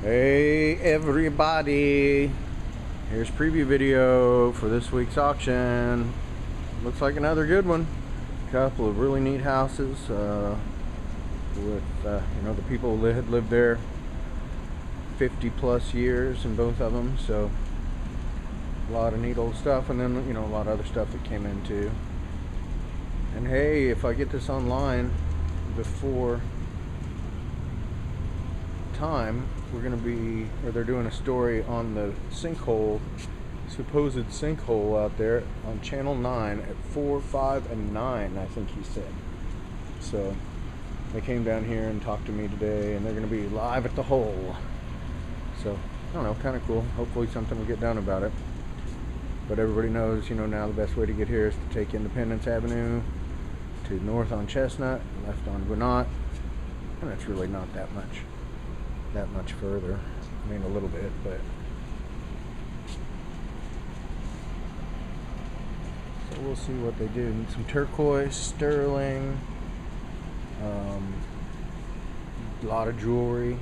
Hey everybody, here's preview video for this week's auction. Looks like another good one. Couple of really neat houses with the people had lived there 50 plus years in both of them, so a lot of neat old stuff, and then a lot of other stuff that came in too. And hey, if I get this online before time, they're doing a story on the supposed sinkhole out there on Channel 9 at 4, 5, and 9, I think he said. So they came down here and talked to me today, and they're going to be live at the hole. So I don't know, kind of cool. Hopefully something will get done about it. But everybody knows, now the best way to get here is to take Independence Avenue to north on Chestnut, left on Gwinnett, and it's really not that much further. I mean, a little bit, but so we'll see what they do. Need some turquoise, sterling, a lot of jewelry.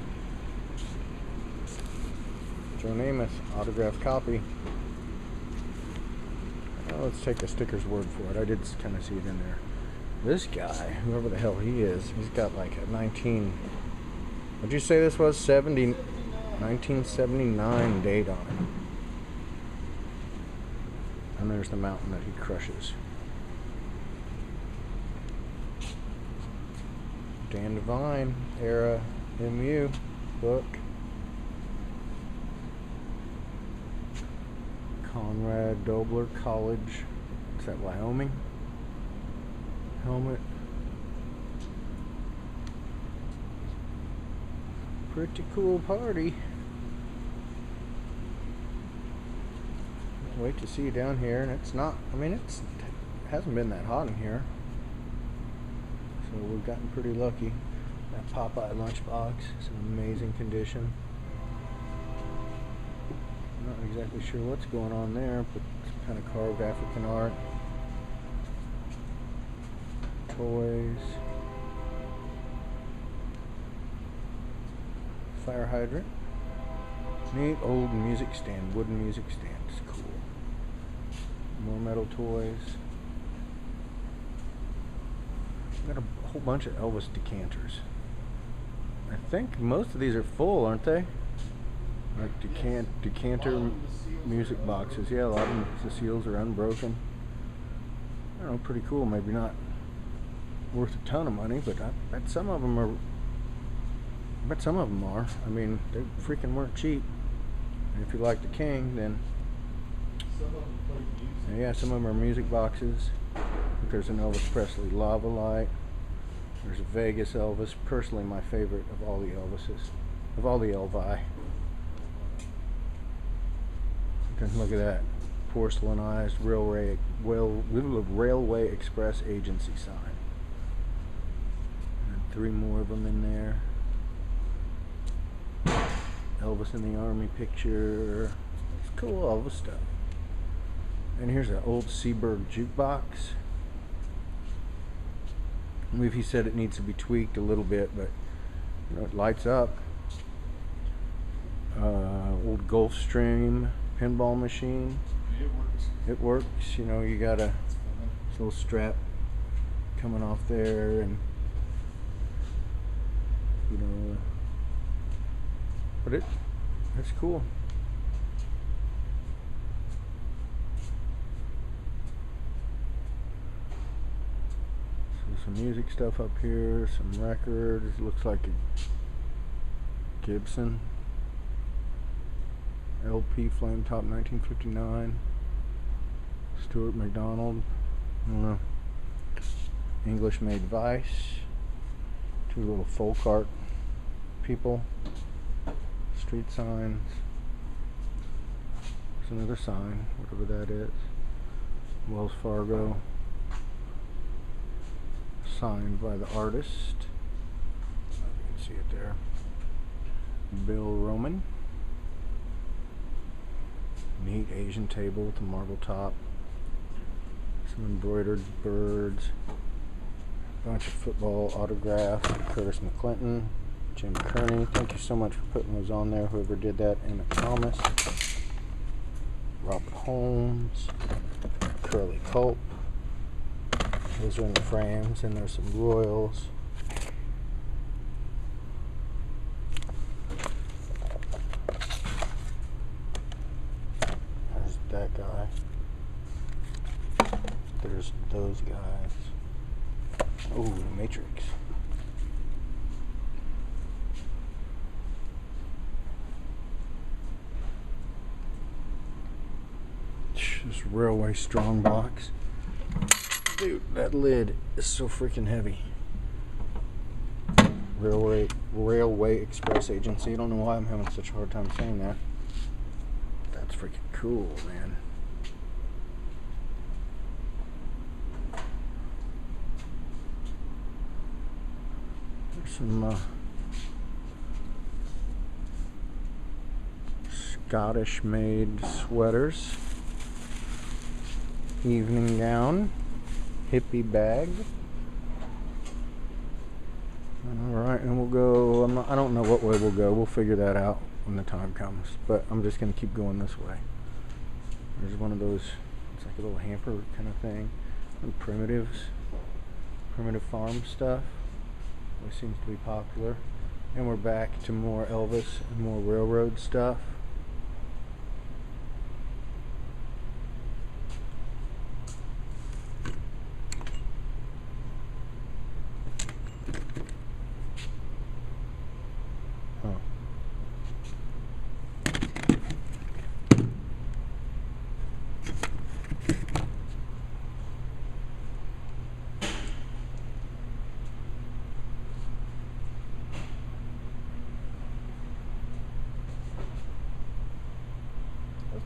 Joe Namath, autographed copy. Let's take the sticker's word for it. I did kind of see it in there. This guy, whoever the hell he is, he's got like a what'd you say this was? 1979 date on it. And there's the mountain that he crushes. Dan Devine era MU book. Conrad Dobler College. Is that Wyoming? Helmet. Pretty cool party. Can't wait to see you down here. And it hasn't been that hot in here, so we've gotten pretty lucky. That Popeye lunchbox is in amazing condition. Not exactly sure what's going on there, but it's kind of carved African art. Toys. Fire hydrant. Neat old music stand, wooden music stand. It's cool. More metal toys. Got a whole bunch of Elvis decanters. I think most of these are full, aren't they? Like decanter music boxes. Yeah, a lot of them, the seals are unbroken. I don't know, pretty cool. Maybe not worth a ton of money, but I bet some of them are. I mean, they freaking weren't cheap. And if you like the King, then yeah, some of them are music boxes. There's an Elvis Presley lava light. There's a Vegas Elvis, personally my favorite of all the Elvises, of all the Elvi. Look at that porcelainized Railway Express agency sign. And 3 more of them in there. Elvis in the Army picture. It's cool Elvis stuff. And here's an old Seaberg jukebox. He said it needs to be tweaked a little bit, but it lights up. Old Gulfstream pinball machine. It works. You got a little strap coming off there, and but it's cool. So some music stuff up here, some records. Looks like a Gibson LP Flame Top 1959. Stuart McDonald. I don't know. English Made Vice. 2 little folk art people. Street signs. There's another sign, whatever that is. Wells Fargo. Signed by the artist. You can see it there. Bill Roman. Neat Asian table with a marble top. Some embroidered birds. A bunch of football autographs. Curtis McClinton. Jim Kearney, thank you so much for putting those on there, whoever did that. Emmett Thomas, Robert Holmes, Curly Culp. Those are in the frames, and there's some Royals. There's that guy. There's those guys. Oh, the Matrix. This Railway Strongbox. Dude, that lid is so freaking heavy. Railway Express Agency. I don't know why I'm having such a hard time saying that. That's freaking cool, man. There's some Scottish-made sweaters. Evening gown. Hippie bag. Alright, and we'll go, I don't know what way we'll go. We'll figure that out when the time comes. But I'm just going to keep going this way. There's one of those, it's like a little hamper kind of thing. And primitive farm stuff. Which seems to be popular. And we're back to more Elvis and more railroad stuff.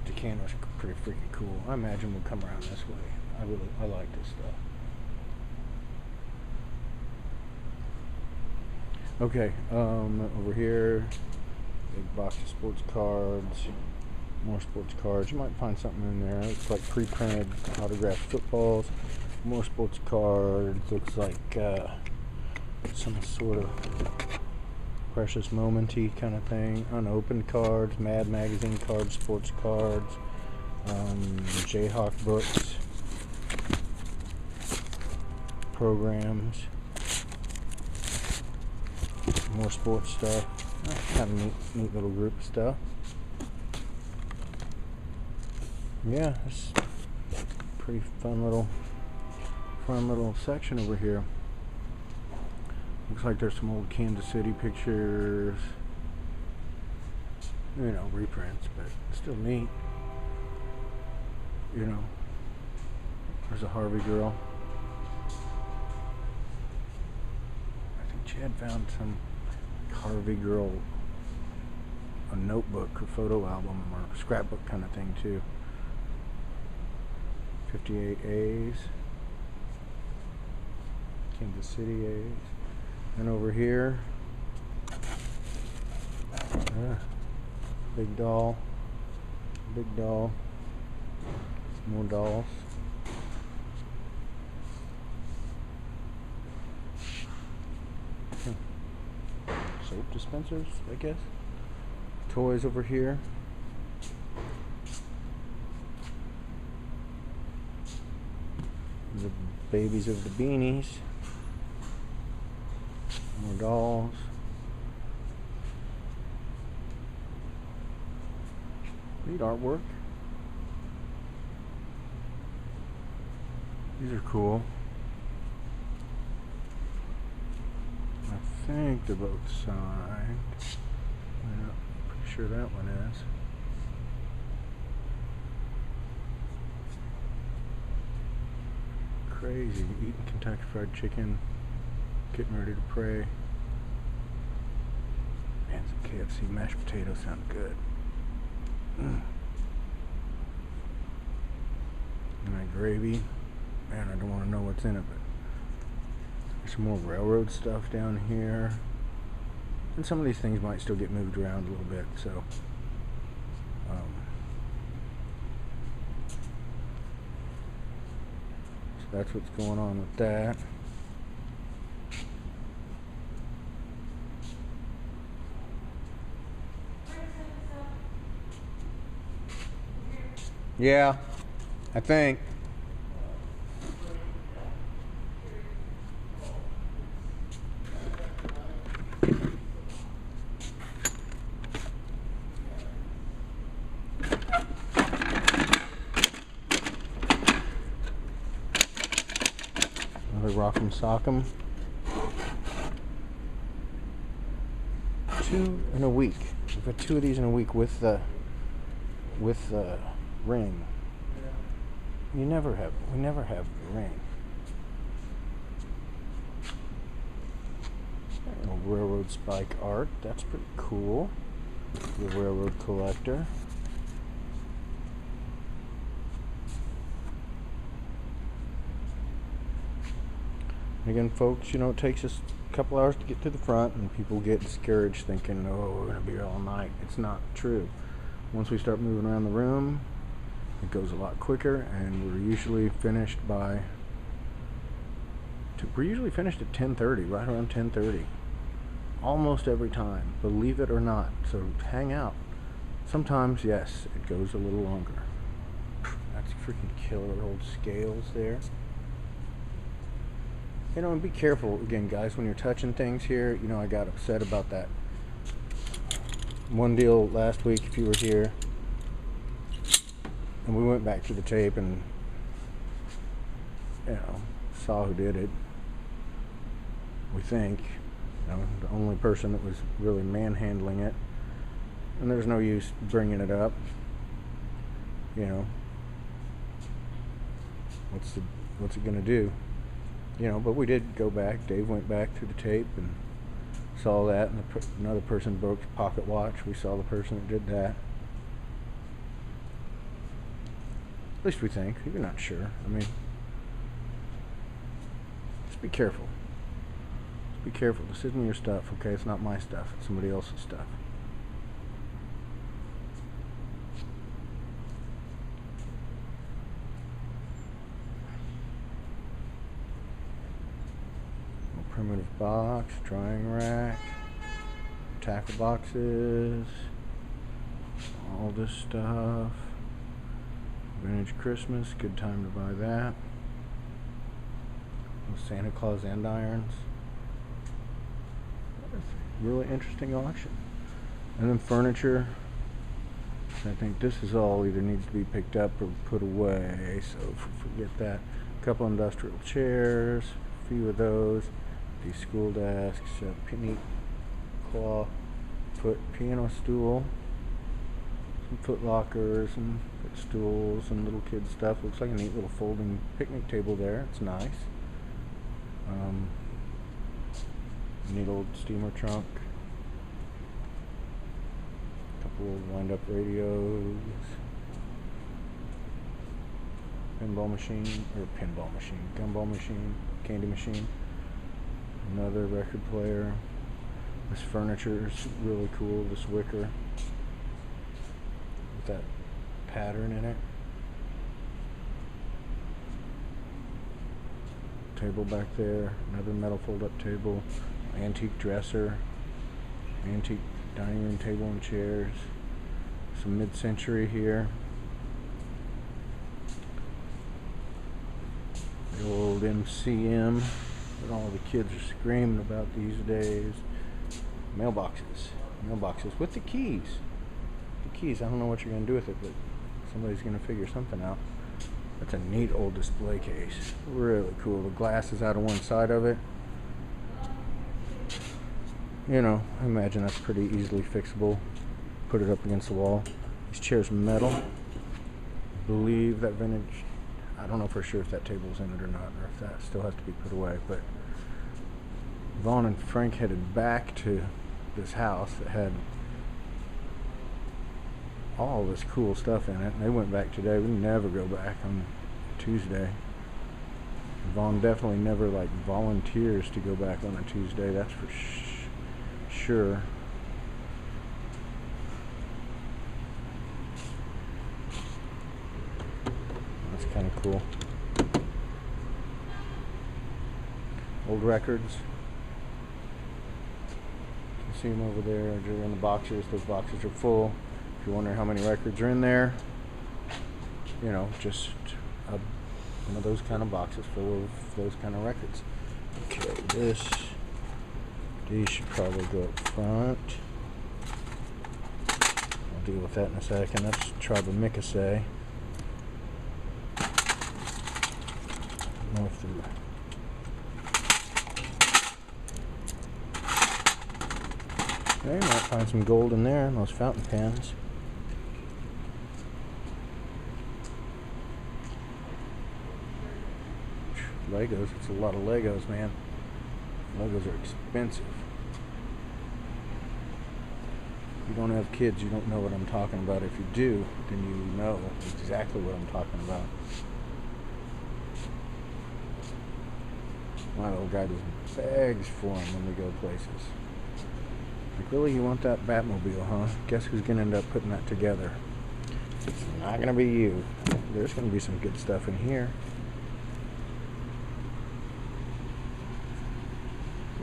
Decanters are pretty freaking cool. I imagine we'll come around this way. I like this stuff. Okay, over here, big box of sports cards, more sports cards. You might find something in there. It's like pre-printed autographed footballs, more sports cards. Looks like some sort of precious moment-y kind of thing. Unopened cards, Mad Magazine cards, sports cards, Jayhawk books, programs, more sports stuff. Kind of neat little group of stuff. Yeah, it's pretty fun little section over here. Looks like there's some old Kansas City pictures, you know, reprints, but still neat. You know, there's a Harvey girl. I think Chad found some Harvey girl, a notebook or photo album or scrapbook kind of thing too. 58 A's, Kansas City A's. And over here, big doll, more dolls. Soap dispensers, I guess. Toys over here. The babies of the beanies. More dolls. Neat artwork. These are cool. I think they're both signed. Yeah, pretty sure that one is. Crazy. Eating Kentucky Fried Chicken. Getting ready to pray. Man, some KFC mashed potatoes sound good. And that gravy. Man, I don't want to know what's in it, but there's some more railroad stuff down here. And some of these things might still get moved around a little bit, so that's what's going on with that. Yeah, I think. Another Rock'em Sock'em. 2 in a week. We've got 2 of these in a week with the ring. We never have the ring. Railroad spike art. That's pretty cool. The railroad collector. Again, folks, it takes us a couple hours to get to the front, and people get discouraged thinking, oh, we're going to be here all night. It's not true. Once we start moving around the room, it goes a lot quicker, and we're usually finished at 10:30, right around 10:30. Almost every time, believe it or not. So hang out. Sometimes, yes, it goes a little longer. That's freaking killer old scales there. And be careful, again, guys, when you're touching things here. I got upset about that one deal last week, if you were here. And we went back to the tape and, saw who did it. We think. The only person that was really manhandling it. And there's no use bringing it up. What's it going to do? But we did go back. Dave went back to the tape and saw that, and another person broke his pocket watch. We saw the person that did that. At least we think. You're not sure. Just be careful. Just be careful. This isn't your stuff, okay? It's not my stuff. It's somebody else's stuff. Primitive box, drying rack, tackle boxes, all this stuff. Vintage Christmas, good time to buy that. Santa Claus andirons. Really interesting auction. And then furniture. I think this is all either needs to be picked up or put away, so forget that. A couple industrial chairs, a few of those. These school desks, neat claw foot piano stool, some foot lockers and footstools and little kid stuff. Looks like a neat little folding picnic table there. It's nice. Neat old steamer trunk. Couple of wind-up radios. Gumball machine, candy machine. Another record player. This furniture is really cool. This wicker with that pattern in it. Table back there. Another metal fold-up table. Antique dresser. Antique dining room table and chairs. Some mid-century here. The old MCM. That all the kids are screaming about these days. Mailboxes with the keys. I don't know what you're going to do with it, but somebody's going to figure something out. That's a neat old display case. Really cool. The glass is out of one side of it. I imagine that's pretty easily fixable. Put it up against the wall. These chairs are metal. I believe that vintage. I don't know for sure if that table's in it or not, or if that still has to be put away, but Vaughn and Frank headed back to this house that had all this cool stuff in it. They went back today. We never go back on Tuesday. Vaughn definitely never volunteers to go back on a Tuesday, that's for sure. Kind of cool. Old records. You can see them over there. They're in the boxes. Those boxes are full. If you're wondering how many records are in there, you know, just one of those kind of boxes full of those kind of records. Okay, these should probably go up front. I'll deal with that in a second. That's Tribe of Mikasay. North through. Okay, might find some gold in there in those fountain pens. Legos, it's a lot of Legos, man. Legos are expensive. If you don't have kids, you don't know what I'm talking about. If you do, then you know exactly what I'm talking about. My little guy just begs for them when we go places. Like, really, you want that Batmobile, huh? Guess who's going to end up putting that together? It's not going to be you. There's going to be some good stuff in here.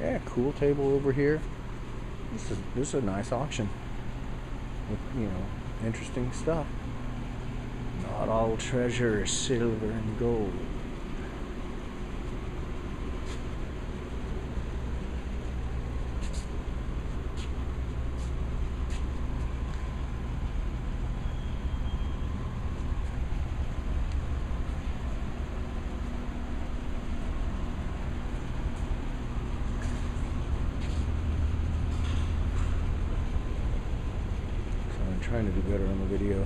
Yeah, cool table over here. This is a nice auction with, you know, interesting stuff. Not all treasure is silver and gold. Trying to do better on the video.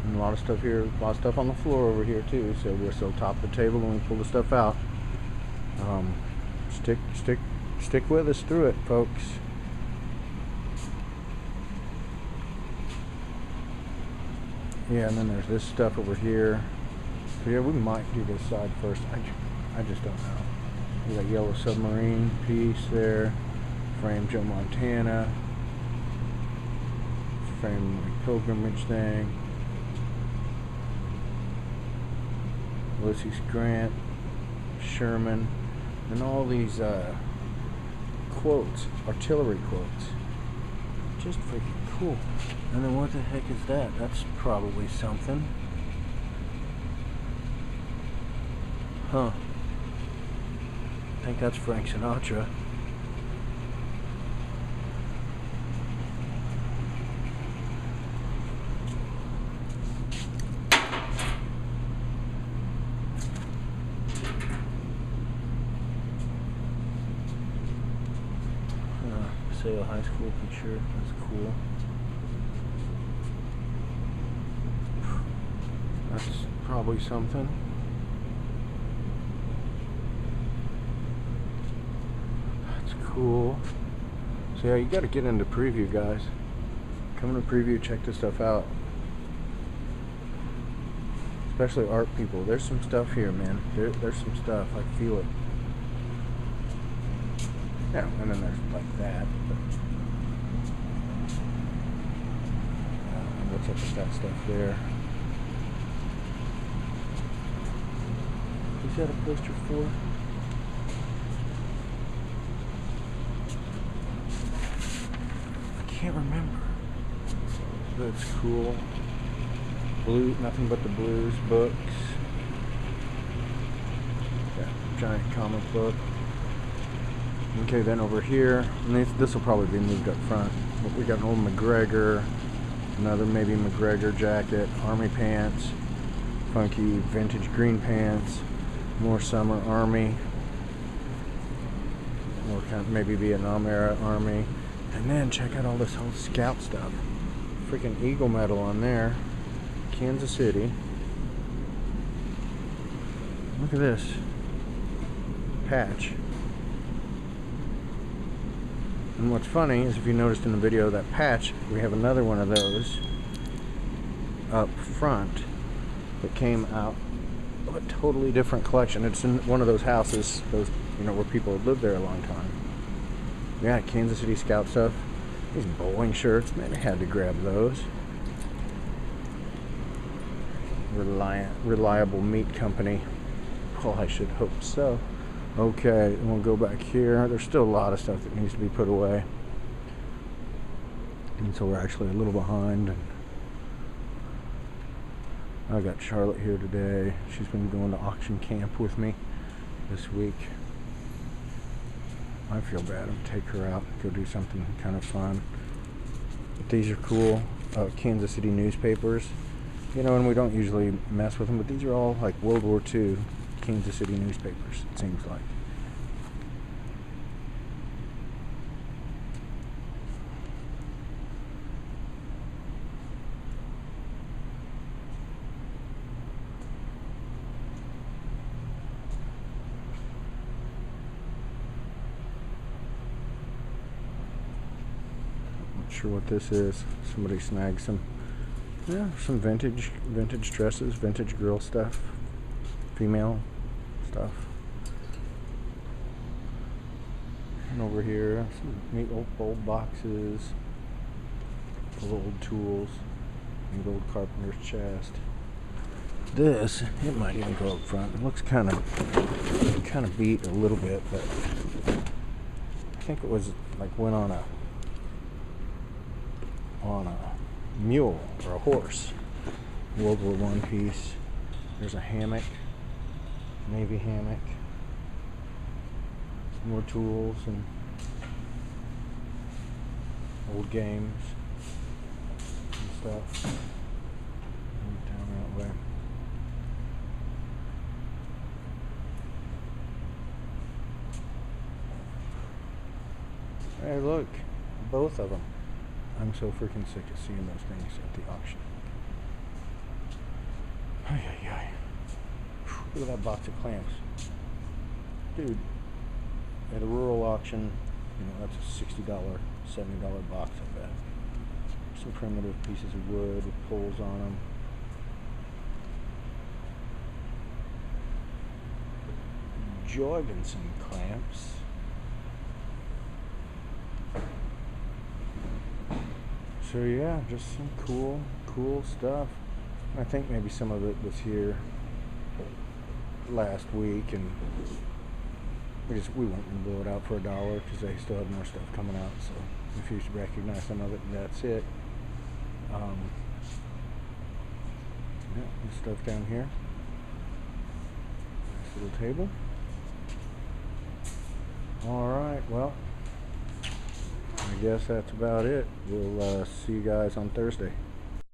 And a lot of stuff here, a lot of stuff on the floor over here too. So we're still top of the table when we pull the stuff out. Stick with us through it, folks. Yeah, and then there's this stuff over here. So yeah, we might do this side first. I just don't know. We got Yellow Submarine piece there, frame Joe Montana, frame my pilgrimage thing, Ulysses Grant, Sherman, and all these quotes, artillery quotes. Just freaking cool. And then what the heck is that? That's probably something. Huh. I think that's Frank Sinatra. Sale high school picture. That's cool. That's probably something. Cool. So yeah, you got to get into preview, guys. Come to preview, check this stuff out. Especially art people. There's some stuff here, man. There's some stuff. I feel it. Yeah, and then there's like that. What's up with that stuff there? Is that a poster for? Can't remember. That's cool. Blue, Nothing But the Blues books. Yeah, giant comic book. Okay, then over here, and this will probably be moved up front. But we got an old McGregor, another maybe McGregor jacket, army pants, funky vintage green pants, more summer army, more kind of maybe Vietnam era army. And then check out all this old scout stuff. Freaking Eagle medal on there. Kansas City. Look at this patch. And what's funny is if you noticed in the video that patch, we have another one of those up front that came out of a totally different collection. It's in one of those houses, those, you know, where people have lived there a long time. Yeah, Kansas City Scout stuff. These bowling shirts, man, I had to grab those. Reliable meat company. Well, I should hope so. Okay, and we'll go back here. There's still a lot of stuff that needs to be put away. And so we're actually a little behind. I got Charlotte here today. She's been going to auction camp with me this week. I feel bad. I'm gonna take her out, go do something kind of fun. But these are cool Kansas City newspapers. You know, and we don't usually mess with them, but these are all like World War II Kansas City newspapers, it seems like. Sure what this is. Somebody snagged some vintage dresses, vintage girl stuff, female stuff. And over here, some neat old boxes, old tools, neat old carpenter's chest. This, it might even go up front. It looks kind of beat a little bit, but I think it was like went on a mule or a horse. World War I piece. There's a hammock, Navy hammock. More tools and old games and stuff. Down that way. Hey, look, both of them. I'm so freaking sick of seeing those things at the auction. Ay, ay, ay. Look at that box of clamps. Dude, at a rural auction, you know, that's a $60, $70 box, I bet. Some primitive pieces of wood with poles on them. Jorgensen clamps. So yeah, just some cool stuff. I think maybe some of it was here last week, and we won't blow it out for $1 because they still have more stuff coming out. So if you recognize some of it, that's it. Yeah, and stuff down here. Nice little table. All right, well, I guess that's about it. We'll see you guys on Thursday.